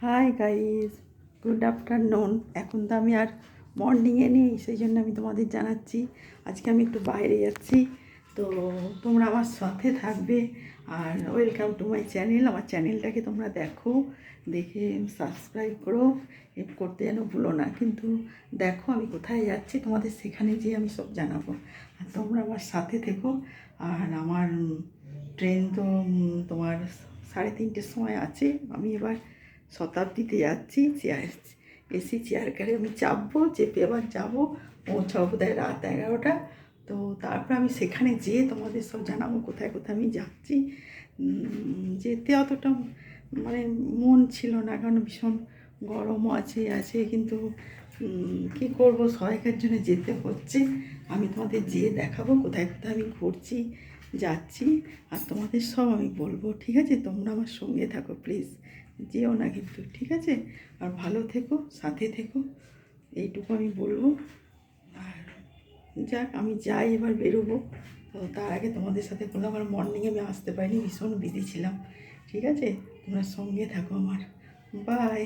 Hi guys, good afternoon. এখন তো আমি আর মর্নিংয়ে নেই, সেই জন্য আমি তোমাদের জানাচ্ছি আজকে আমি একটু বাইরে যাচ্ছি। তো তোমরা আমার সাথে থাকবে আর ওয়েলকাম টু মাই চ্যানেল। আমার চ্যানেলটাকে তোমরা দেখো, দেখে সাবস্ক্রাইব করো, করতে যেন ভুলো না। কিন্তু দেখো আমি কোথায় যাচ্ছি, তোমাদের সেখানে যেয়ে আমি সব জানাবো, আর তোমরা আমার সাথে থেকো। আর আমার ট্রেন তো তোমার 3:30-এর সময় আছে। আমি এবার শতাব্দীতে যাচ্ছি, এসি চেয়ার কারে আমি চাপবো, চেপে এবার যাবো, পৌঁছাবো বোধহয় রাত 11টা। তো তারপর আমি সেখানে যেয়ে তোমাদের সব জানাবো কোথায় কোথায় আমি যাচ্ছি। যেতে অতটা মানে মন ছিল না, কারণ ভীষণ গরমও আছে কিন্তু কী করবো, সবাইকার জন্য যেতে হচ্ছে। আমি তোমাদের যেয়ে দেখাবো কোথায় কোথায় আমি ঘুরছি, যাচ্ছি, আর তোমাদের সব আমি বলবো। ঠিক আছে, তোমরা আমার সঙ্গে থাকো প্লিজ, যেও না কিন্তু, ঠিক আছে? আর ভালো থেকো, সাথে থেকো, এইটুকু আমি বলবো। আর যাক, আমি যাই, এবার বেরোবো। তো তার আগে তোমাদের সাথে বললাম, আমার মর্নিংয়ে আমি আসতে পারিনি, ভীষণ বিজি ছিলাম। ঠিক আছে, তোমরা সঙ্গে থাকো আমার। বাই।